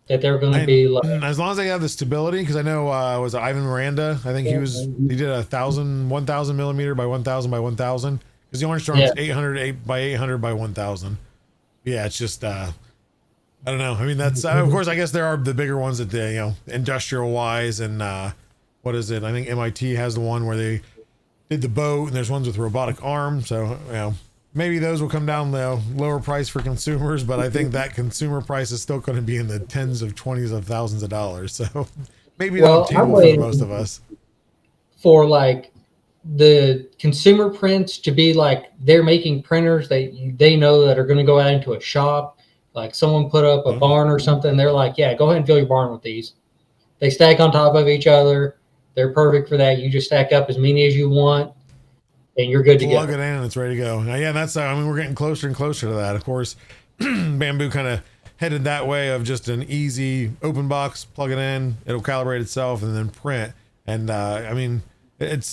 That they're going to be like, as long as they have the stability, because I know was Ivan Miranda. I think he did 1,000 millimeter by 1,000 by 1,000, because the Orange Storm is 800 by 800 by 1,000. Yeah, it's just I don't know. I mean, that's of course, I guess there are the bigger ones that they industrial wise, and what is it? I think MIT has the one where they did the boat, and there's ones with robotic arms. So maybe those will come down lower price for consumers, but I think that consumer price is still going to be in the tens of 20s of thousands of dollars. So maybe not attainable for most of us. For like the consumer prints to be like, they're making printers they know that are going to go out into a shop. Like someone put up a barn or something. They're like, yeah, go ahead and fill your barn with these. They stack on top of each other. They're perfect for that. You just stack up as many as you want, and you're good to go. Plug it in and it's ready to go. Yeah, that's, we're getting closer and closer to that. Of course, Bamboo kind of headed that way of just an easy open box, plug it in, it'll calibrate itself and then print. And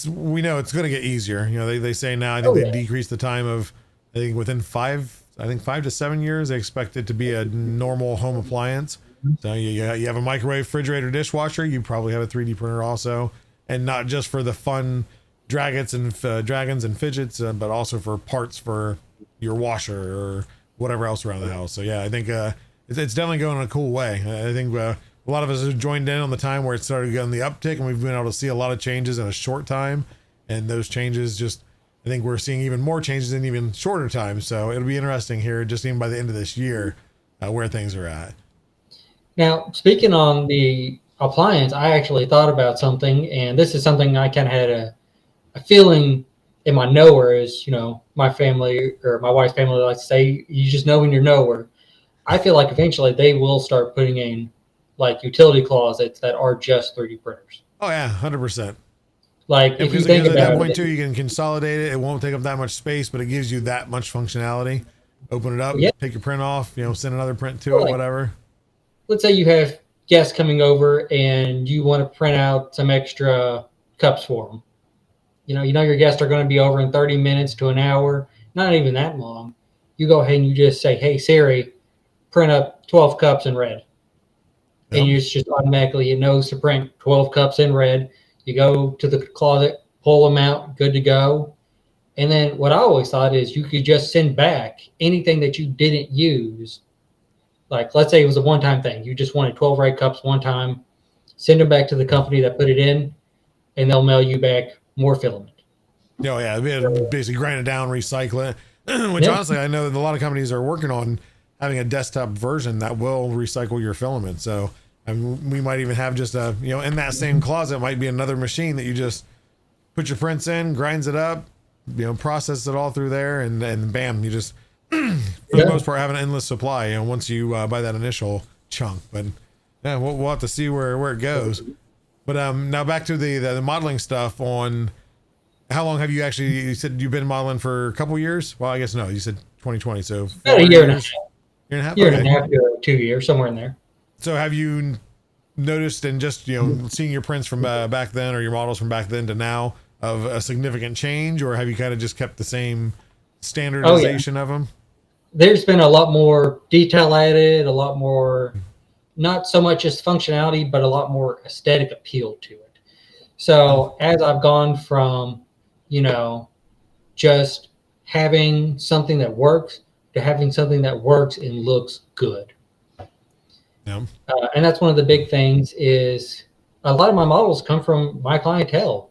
we know it's going to get easier. They say now, I think they decreased the time of, I think within 5 to 7 years, they expect it to be a normal home appliance. So you have a microwave, refrigerator, dishwasher, you probably have a 3D printer also, and not just for the fun dragons and fidgets, but also for parts for your washer or whatever else around the house. So yeah, I think it's definitely going in a cool way. I think a lot of us have joined in on the time where it started going the uptick, and we've been able to see a lot of changes in a short time, and those changes just, I think we're seeing even more changes in even shorter time. So it'll be interesting here, just even by the end of this year, where things are at. Now, speaking on the appliance, I actually thought about something, and this is something I kind of had a feeling in my knower, is, my family or my wife's family likes to say, you just know when you're nowhere. I feel like eventually they will start putting in like utility closets that are just 3D printers. Oh yeah, 100%. Like if you think about at that point too, you can consolidate it. It won't take up that much space, but it gives you that much functionality. Open it up, take your print off, send another print to it, whatever. Let's say you have guests coming over and you want to print out some extra cups for them. Your guests are going to be over in 30 minutes to an hour, not even that long. You go ahead and you just say, hey, Siri, print up 12 cups in red. Yep. And you just automatically, it knows to print 12 cups in red. You go to the closet, pull them out, good to go. And then what I always thought is you could just send back anything that you didn't use. Like, let's say it was a one-time thing. You just wanted 12 red cups one time. Send them back to the company that put it in, and they'll mail you back more filament. Oh, yeah. Basically grind it down, recycle it. Which, honestly, I know that a lot of companies are working on having a desktop version that will recycle your filament. So we might even have just in that same closet might be another machine that you just put your prints in, grinds it up, process it all through there, and bam, you just, for the most part, have an endless supply, once you buy that initial chunk. But yeah, we'll have to see where it goes. But now back to the modeling stuff. On how long have you said you've been modeling for a couple years? Well, I guess no, you said 2020, so about a year and a half. Year and a half? Year and a half to 2 years, somewhere in there. So have you noticed, and just seeing your prints from back then, or your models from back then to now, of a significant change, or have you kind of just kept the same standardization of them? There's been a lot more detail added, a lot more, not so much as functionality, but a lot more aesthetic appeal to it. So as I've gone from, you know, just having something that works to having something that works and looks good. Yeah. And that's one of the big things is a lot of my models come from my clientele.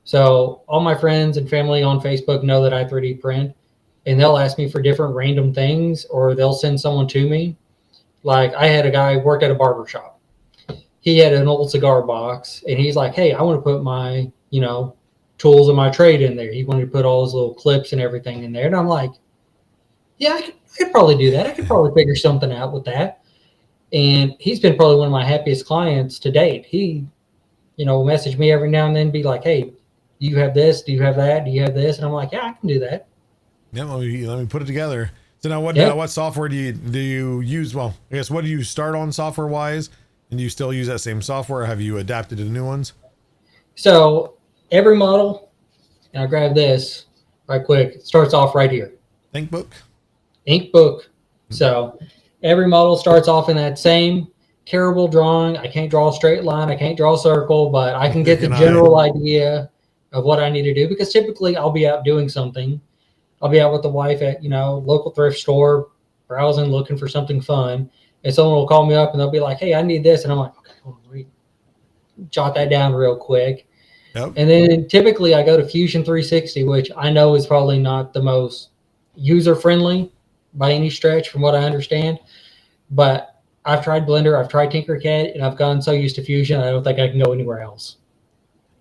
So all my friends and family on Facebook know that I 3D print, and they'll ask me for different random things, or they'll send someone to me. Like I had a guy who worked at a barber shop. He had an old cigar box, and he's like, "Hey, I want to put my, you know, tools of my trade in there." He wanted to put all his little clips and everything in there, and I'm like, "Yeah, I could probably do that. I could probably figure something out with that." And he's been probably one of my happiest clients to date. He, you know, will message me every now and then, be like, "Hey, do you have this? Do you have that? Do you have this?" And I'm like, "Yeah, I can do that." Yeah, let me put it together. So now, Yep. what software do you use? Well, I guess what do you start on software wise, and do you still use that same software? Or have you adapted to new ones? So every model, and I'll grab this right quick. It starts off right here, ThinkBook. ink book. So every model starts off in that same terrible drawing. I can't draw a straight line. I can't draw a circle, but I can get the general idea of what I need to do, because typically I'll be out doing something. I'll be out with the wife at, you know, local thrift store, browsing, looking for something fun. And someone will call me up and they'll be like, "Hey, I need this." And I'm like, "Okay, hold on, let me jot that down real quick." Yep. And then typically I go to Fusion 360, which I know is probably not the most user friendly by any stretch from what I understand. But I've tried Blender, I've tried Tinkercad, and I've gotten so used to Fusion, I don't think I can go anywhere else.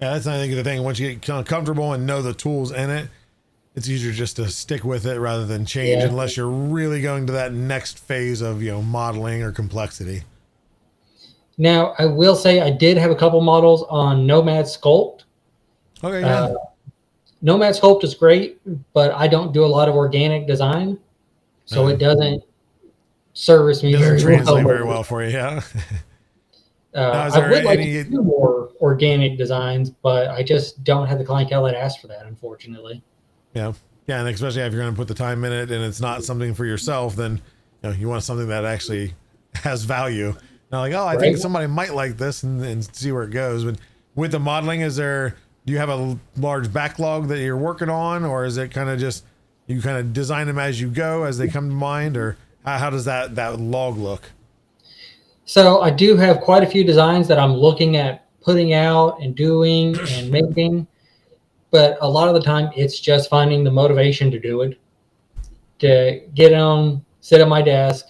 Yeah, that's I think the thing. Once you get kind of comfortable and know the tools in it, it's easier just to stick with it rather than change, Yeah. unless you're really going to that next phase of, you know, modeling or complexity. Now, I will say I did have a couple models on Nomad Sculpt. Okay, yeah. Nomad Sculpt is great, but I don't do a lot of organic design, so it doesn't service me It doesn't very translate well. very well for you. Yeah. Is I there would like any- to do more organic designs, but I just don't have the clientele that asks for that, unfortunately. Yeah. Yeah. And especially if you're going to put the time in it and it's not something for yourself, then, you know, you want something that actually has value. Now, like, oh, I think Right. somebody might like this, and see where it goes. But with the modeling, do you have a large backlog that you're working on, or is it kind of just, you kind of design them as you go, as they come to mind, or how does that log look? So I do have quite a few designs that I'm looking at putting out and doing and making, but a lot of the time it's just finding the motivation to do it, to get on, sit at my desk,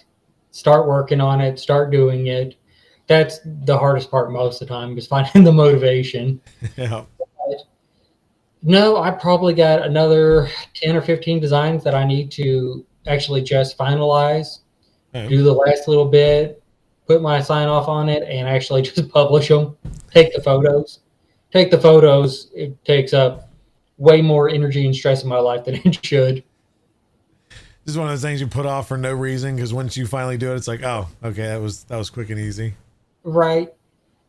start working on it, start doing it. That's the hardest part most of the time, is finding the motivation. Yeah. No, I probably got another 10 or 15 designs that I need to actually just finalize, Okay. do the last little bit, put my sign off on it, and actually just publish them. Take the photos. It takes up way more energy and stress in my life than it should. This is one of those things you put off for no reason, because once you finally do it, it's like, oh, okay, that was quick and easy. Right.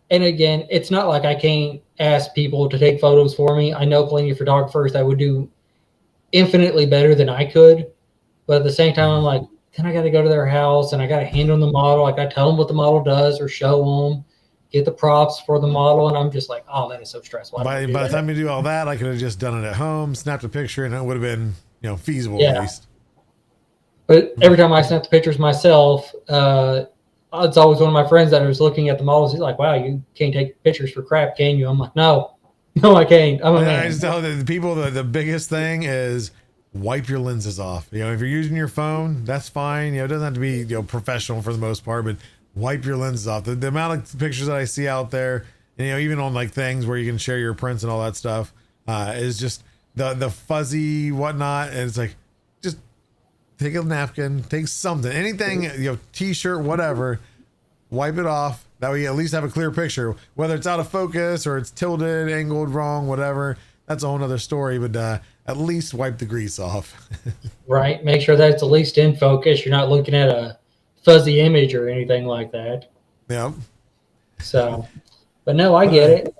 And again, it's not like I can't ask people to take photos for me. I know plenty of photographers that would do infinitely better than I could. But at the same time, I'm like, then I got to go to their house and I got to hand them the model. I got to tell them what the model does or show them, get the props for the model. And I'm just like, oh, that is so stressful. By the time you do all that, I could have just done it at home, snapped a picture, and it would have been, you know, feasible at Yeah. least. But every time I snap the pictures myself, it's always one of my friends that was looking at the models. He's like, wow, you can't take pictures for crap, can you? I'm like, no, I can't. I'm a I man. just tell the people the biggest thing is wipe your lenses off. You know, if you're using your phone, that's fine. You know, it doesn't have to be, you know, professional for the most part, but wipe your lenses off. The amount of pictures that I see out there, and, you know, even on like things where you can share your prints and all that stuff, is just the fuzzy whatnot, and it's like, just take a napkin, take something, anything, you know, t-shirt, whatever, wipe it off. That way you at least have a clear picture, whether it's out of focus or it's tilted, angled wrong, whatever. That's a whole nother story, but at least wipe the grease off. Right. Make sure that it's at least in focus. You're not looking at a fuzzy image or anything like that. Yeah. So, but no, I get it.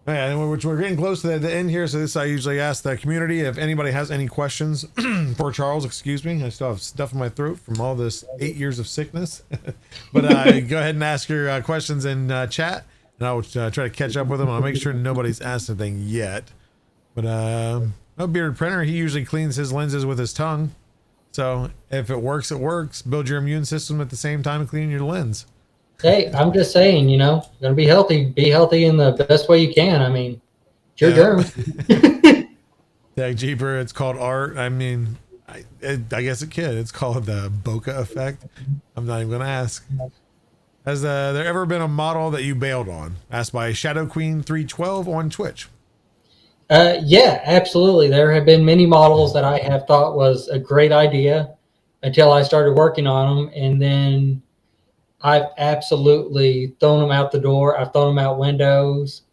Yeah, and we're getting close to the end here, so this I usually ask the community if anybody has any questions for Charles. Excuse me, I still have stuff in my throat from all this 8 years of sickness. But go ahead and ask your questions in chat, and I'll try to catch up with him. I'll make sure nobody's asked anything yet. But no bearded printer, he usually cleans his lenses with his tongue. So if it works, it works. Build your immune system at the same time cleaning your lens. Hey, I'm just saying, you know, gonna be healthy. Be healthy in the best way you can. I mean, it's your germs. Tag Jeeper, it's called art. I mean, I guess it could. It's called the bokeh effect. I'm not even gonna ask. Has there ever been a model that you bailed on? Asked by Shadow Queen 312 on Twitch. Yeah, absolutely. There have been many models that I have thought was a great idea until I started working on them, and then I've absolutely thrown them out the door. I've thrown them out windows.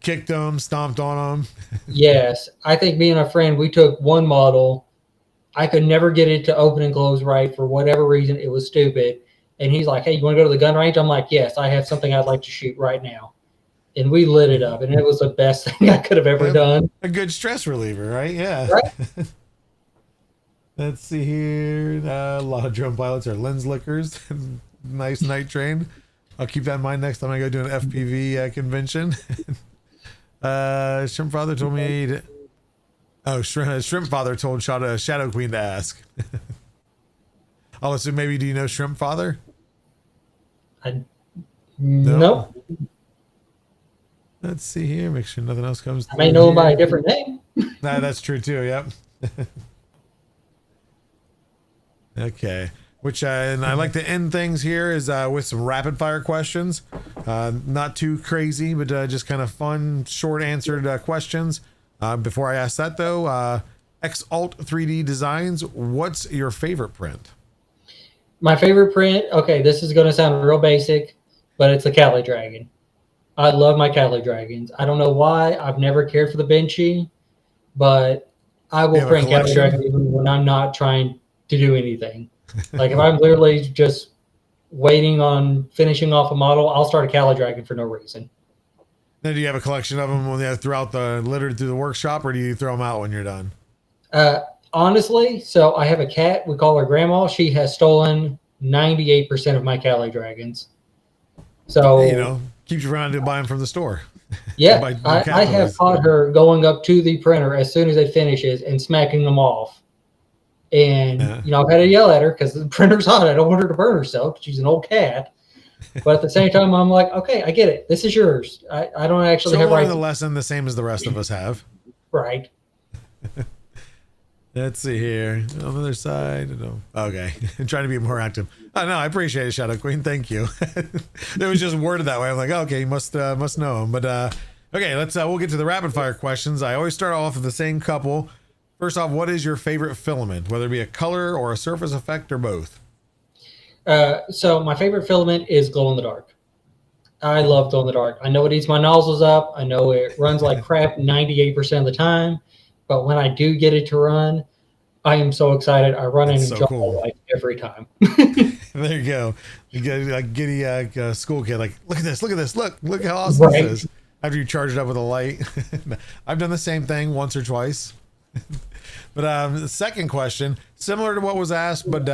Kicked them, stomped on them. Yes, I think me and a friend, we took one model. I could never get it to open and close right for whatever reason. It was stupid. And he's like, "Hey, you want to go to the gun range?" I'm like, "Yes, I have something I'd like to shoot right now." And we lit it up, and it was the best thing I could have ever done. A good stress reliever, right? Yeah. Right? Let's see here. A lot of drone pilots are lens lickers. Nice night train. I'll keep that in mind next time I go to an FPV convention. Shrimp Father told me Shrimp Father told Shadow Queen to ask. I'll assume maybe, do you know Shrimp Father? Nope. Let's see here. Make sure nothing else comes through. I may know him by a different name. Nah, that's true too. Yep. Okay. Which and I like to end things here is with some rapid fire questions. Not too crazy, but just kind of fun, short answered questions. Before I ask that though, X-Alt 3D Designs, what's your favorite print? My favorite print, okay, this is going to sound real basic, but it's the Cali Dragon. I love my Cali Dragons. I don't know why. I've never cared for the Benchy, but I will print Cali Dragon even when I'm not trying to do anything. Like if I'm literally just waiting on finishing off a model, I'll start a Cali Dragon for no reason. Now, do you have a collection of them throughout littered through the workshop, or do you throw them out when you're done? Honestly, so I have a cat. We call her Grandma. She has stolen 98% of my Cali Dragons. So hey, you know, keeps you around to buy them from the store. Yeah, I have caught her going up to the printer as soon as it finishes and smacking them off. And, you know, I've had to yell at her because the printer's hot. I don't want her to burn herself. She's an old cat. But at the same time, I'm like, okay, I get it. This is yours. I don't actually have right. The lesson the same as the rest of us have. Right. Let's see here. On the other side. No. Okay. I'm trying to be more active. Oh, no, I appreciate it, Shadow Queen. Thank you. It was just worded that way. I'm like, okay, you must know him. But okay, we'll get to the rapid fire questions. I always start off with the same couple. First off, what is your favorite filament, whether it be a color or a surface effect or both? So my favorite filament is glow in the dark. I love glow in the dark. I know it eats my nozzles up. I know it runs like crap 98% of the time. But when I do get it to run, I am so excited. I run in and jump like every time. There you go. You get like giddy school kid. Like, look at this. Look how awesome this is. After you charge it up with a light. I've done the same thing once or twice. But the second question, similar to what was asked, but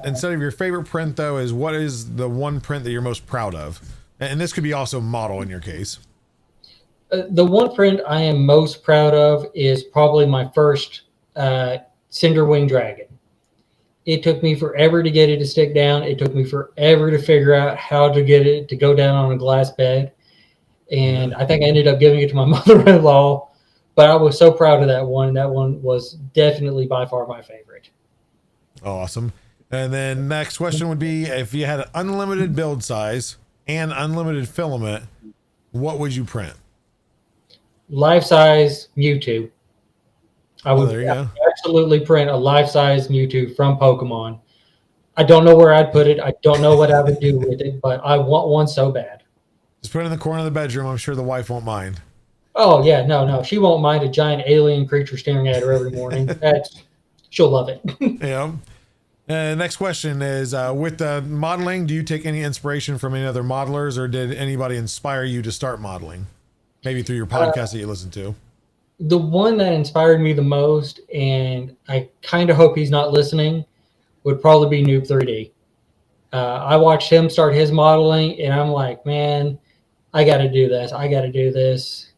instead of your favorite print, though, is what is the one print that you're most proud of? And this could be also model in your case. The one print I am most proud of is probably my first Cinderwing Dragon. It took me forever to get it to stick down. It took me forever to figure out how to get it to go down on a glass bed. And I think I ended up giving it to my mother-in-law. But I was so proud of that one. That one was definitely by far my favorite. Awesome. And then next question would be, if you had unlimited build size and unlimited filament, what would you print? Life-size Mewtwo. I would absolutely print a life-size Mewtwo from Pokemon. I don't know where I'd put it. I don't know what I would do with it, but I want one so bad. Just put it in the corner of the bedroom. I'm sure the wife won't mind. Oh, yeah, no. She won't mind a giant alien creature staring at her every morning. She'll love it. Yeah. Next question is, with modeling, do you take any inspiration from any other modelers, or did anybody inspire you to start modeling? Maybe through your podcast that you listen to. The one that inspired me the most, and I kind of hope he's not listening, would probably be Noob 3D. I watched him start his modeling, and I'm like, man, I got to do this. I got to do this.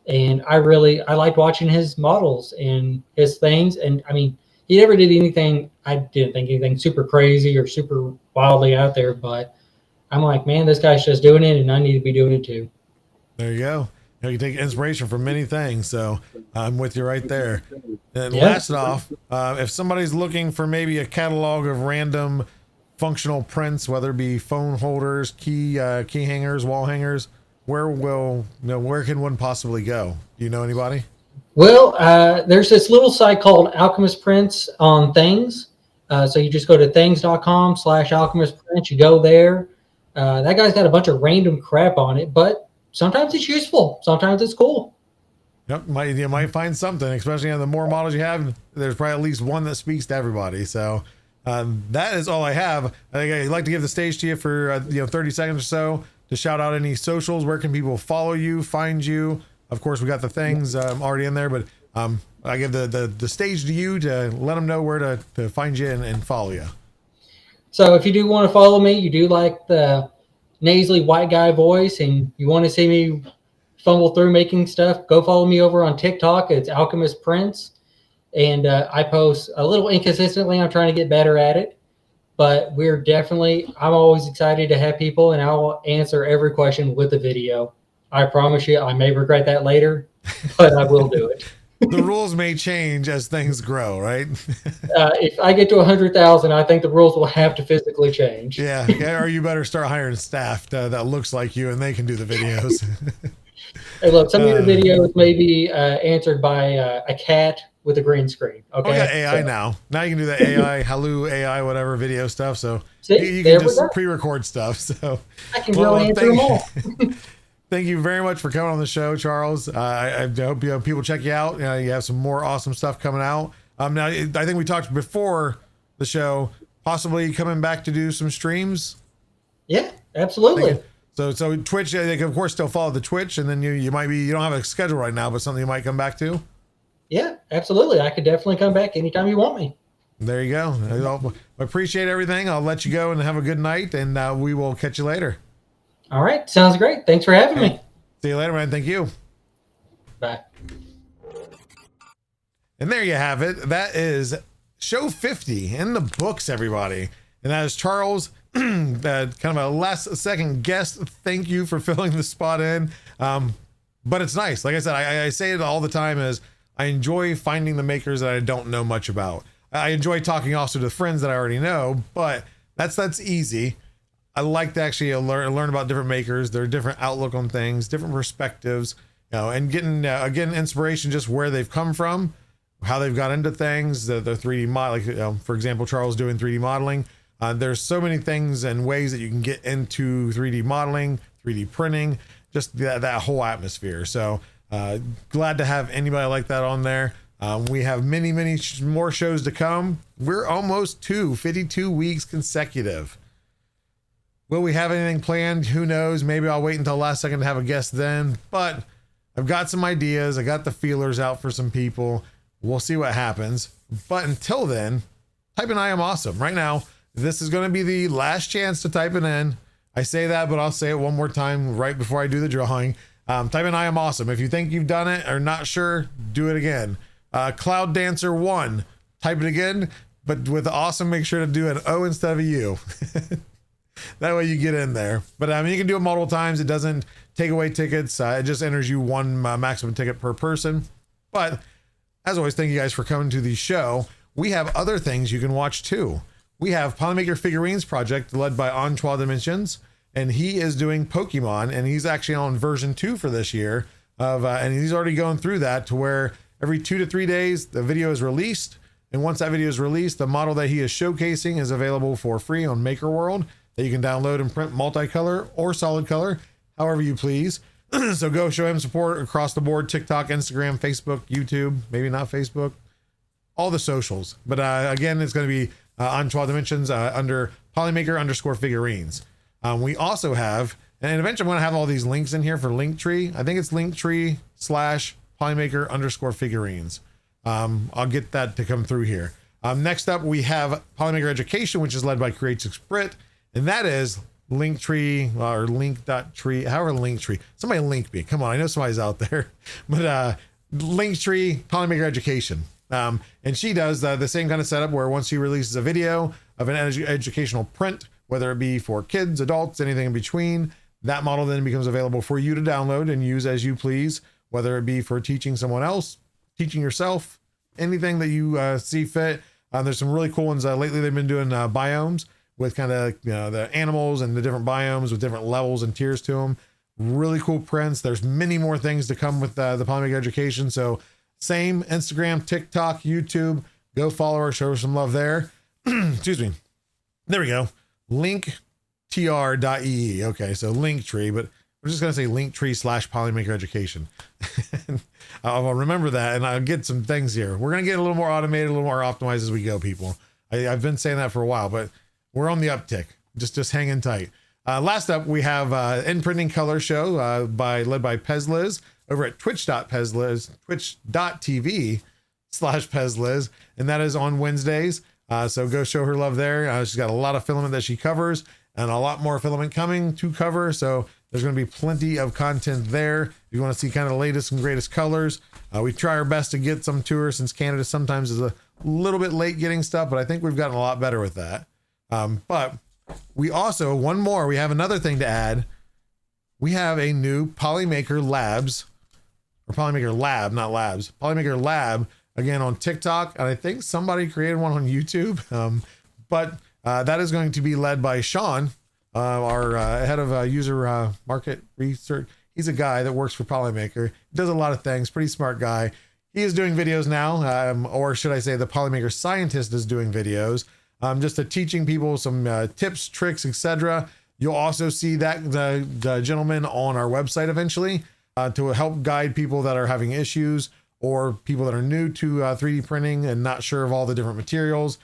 And I liked watching his models and his things. And I mean, he never did anything. I didn't think anything super crazy or super wildly out there, but I'm like, man, this guy's just doing it and I need to be doing it too. There you go. You take inspiration from many things. So I'm with you right there. And Yeah. last off, if somebody's looking for maybe a catalog of random functional prints, whether it be phone holders, key hangers, wall hangers, where can one possibly go? Do you know anybody? Well, there's this little site called Alchemist Prints on Things. So you just go to things.com/Alchemist Prints. You go there. That guy's got a bunch of random crap on it, but sometimes it's useful. Sometimes it's cool. Yep, you might find something, especially on the more models you have. There's probably at least one that speaks to everybody. So that is all I have. I think I'd like to give the stage to you for 30 seconds or so to shout out any socials. Where can people follow you, find you? Of course, we got the things already in there, but I give the stage to you to let them know where to find you and follow you. So if you do want to follow me, you do like the nasally white guy voice, and you want to see me fumble through making stuff, go follow me over on TikTok. It's Alchemist Prints. And I post a little inconsistently. I'm trying to get better at it. But I'm always excited to have people, and I will answer every question with a video. I promise you, I may regret that later, but I will do it. The rules may change as things grow, right? If I get to 100,000, I think the rules will have to physically change. Yeah, or you better start hiring staff that looks like you, and they can do the videos. Hey, look, some of your videos may be answered by a cat with a green screen. Okay, we got AI now. Now you can do the AI, Halu AI, whatever video stuff. So See, you can just pre-record stuff. So I can really answer them all. Thank you very much for coming on the show, Charles. I hope people check you out. You have some more awesome stuff coming out. Now, I think we talked before the show, possibly coming back to do some streams. Yeah, absolutely. So Twitch, they can of course still follow the Twitch, and then you don't have a schedule right now, but something you might come back to. Yeah, absolutely. I could definitely come back anytime you want me. There you go. I appreciate everything. I'll let you go and have a good night, and we will catch you later. All right. Sounds great. Thanks for having me. See you later, man. Thank you. Bye. And there you have it. That is show 50 in the books, everybody. And that is Charles, kind of a last second guest. Thank you for filling the spot in. But it's nice. Like I said, I say it all the time is I enjoy finding the makers that I don't know much about. I enjoy talking also to friends that I already know, but that's easy. I like to actually learn about different makers, their different outlook on things, different perspectives, and getting again inspiration just where they've come from, how they've got into things, the 3D model. Like for example, Charles doing 3D modeling. There's so many things and ways that you can get into 3D modeling, 3D printing, just that whole atmosphere. So glad to have anybody like that on there. We have many more shows to come. We're almost 52 weeks consecutive. Will we have anything planned? Who knows? Maybe I'll wait until last second to have a guest then, but I've got some ideas. I got the feelers out for some people. We'll see what happens. But until then, type in I am awesome. Right now, this is going to be the last chance to type it in. I say that, but I'll say it one more time right before I do the drawing. Type in I am awesome. If you think you've done it or not sure, do it again. Cloud Dancer 1, type it again, but with awesome, make sure to do an O instead of a U. That way you get in there. But I mean, you can do it multiple times. It doesn't take away tickets. It just enters you one maximum ticket per person. But as always, thank you guys for coming to the show. We have other things you can watch too. We have Polymaker Figurines Project led by Antoine Dimensions, and he is doing Pokemon, and he's actually on version 2 for this year. And he's already going through that to where every 2 to 3 days the video is released. And once that video is released, the model that he is showcasing is available for free on Maker World that you can download and print multicolor or solid color, however you please. So go show him support across the board: TikTok, Instagram, Facebook, YouTube, maybe not Facebook, all the socials. But again, it's going to be Antoine Dimensions under Polymaker_figurines. We also have, and eventually I'm going to have all these links in here for Linktree. I think it's Linktree/Polymaker_figurines. I'll get that to come through here. Next up, we have Polymaker Education, which is led by Create6Brit. And that is Linktree or link.tree, however Linktree. Somebody link me. Come on, I know somebody's out there. But Linktree Polymaker Education. And she does the same kind of setup where once she releases a video of an educational print, whether it be for kids, adults, anything in between, that model then becomes available for you to download and use as you please, whether it be for teaching someone else, teaching yourself, anything that you see fit. There's some really cool ones. Lately, they've been doing biomes with kind of the animals and the different biomes with different levels and tiers to them. Really cool prints. There's many more things to come with the Polymaker Education. So same Instagram, TikTok, YouTube. Go follow her, show her some love there. Excuse me. There we go. linktr.ee. Okay, so Linktree, but we're just going to say Linktree/Polymaker Education. I'll remember that, and I'll get some things here. We're going to get a little more automated, a little more optimized as we go, people. I've been saying that for a while, but we're on the uptick. Just hanging tight. Last up, we have In Printing Color Show led by Pezliz over at twitch.tv/Pezliz, and that is on Wednesdays. So go show her love there. She's got a lot of filament that she covers and a lot more filament coming to cover. So there's going to be plenty of content there. If you want to see kind of the latest and greatest colors, we try our best to get some to her since Canada sometimes is a little bit late getting stuff, but I think we've gotten a lot better with that. But we also, we have another thing to add. We have a new Polymaker Labs, or Polymaker Lab, not Labs, Polymaker Lab, again on TikTok. And I think somebody created one on YouTube. But that is going to be led by Sean, our head of user market research. He's a guy that works for Polymaker. He does a lot of things, pretty smart guy. He is doing videos now, or should I say the Polymaker scientist is doing videos, just teaching people some tips, tricks, etc. You'll also see that the gentleman on our website eventually to help guide people that are having issues or people that are new to 3D printing and not sure of all the different materials.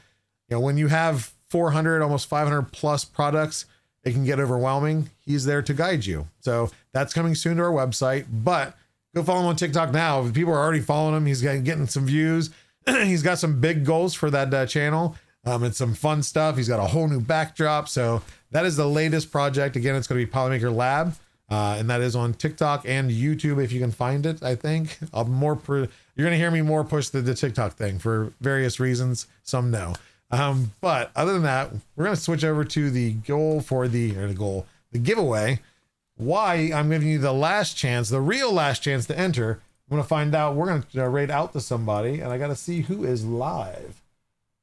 You know, when you have 400, almost 500 plus products, it can get overwhelming. He's there to guide you. So that's coming soon to our website, but go follow him on TikTok now. People are already following him. He's getting some views. He's got some big goals for that channel. It's some fun stuff. He's got a whole new backdrop. So that is the latest project. Again, it's going to be Polymaker Lab. And that is on TikTok and YouTube if you can find it. I think you're going to hear me more push the TikTok thing for various reasons. Some no. But other than that, we're going to switch over to the giveaway. Why I'm giving you the last chance, the real last chance to enter. I'm going to find out. We're going to raid out to somebody, and I got to see who is live.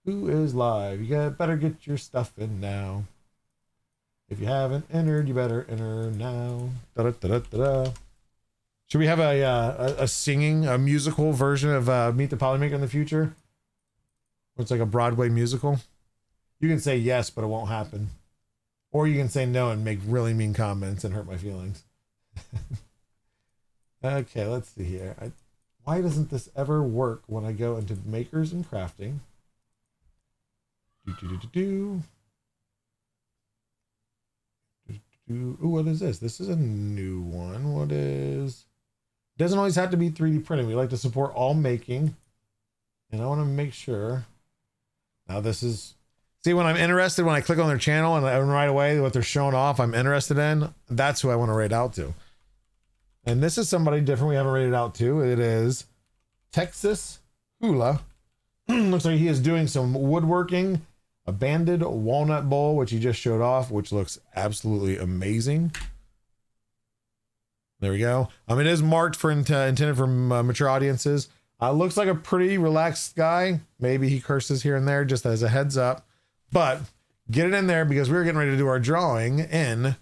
Who is live? You better get your stuff in now. If you haven't entered, you better enter now. Da-da-da-da-da. Should we have a musical version of Meet the Polymaker in the future? It's like a Broadway musical. You can say yes, but it won't happen. Or you can say no and make really mean comments and hurt my feelings. Okay, let's see here. Why doesn't this ever work when I go into makers and crafting? Ooh, what is this? This is a new one. What is... Doesn't always have to be 3D printing. We like to support all making. And I want to make sure... Now this is... See, when I'm interested, when I click on their channel and right away what they're showing off, I'm interested in, that's who I want to rate out to. And this is somebody different we haven't rated out to. It is Texas Hula. Looks like he is doing some woodworking. A banded walnut bowl, which he just showed off, which looks absolutely amazing. There we go. It is marked for intended for mature audiences. Looks like a pretty relaxed guy. Maybe he curses here and there, just as a heads up. But get it in there because we're getting ready to do our drawing in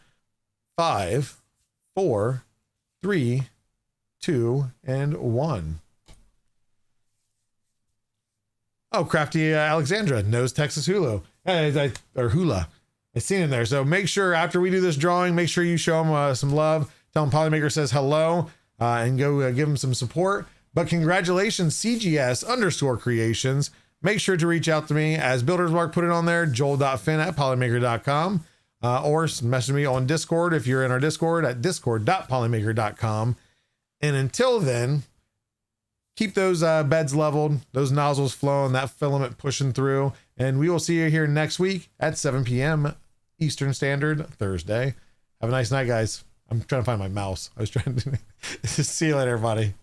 5, 4, 3, 2, and 1. Oh, Crafty Alexandra knows Texas Hula. Or Hula. I seen him there. So make sure after we do this drawing, make sure you show him some love. Tell him Polymaker says hello and go give him some support. But congratulations, CGS_creations. Make sure to reach out to me as Builder's Mark put it on there, joel.finn@polymaker.com. Or message me on Discord if you're in our Discord at discord.polymaker.com. And until then, keep those beds leveled, those nozzles flowing, that filament pushing through, and we will see you here next week at 7 p.m. Eastern Standard Thursday. Have a nice night, guys. I'm trying to find my mouse. I was trying to see you later, everybody.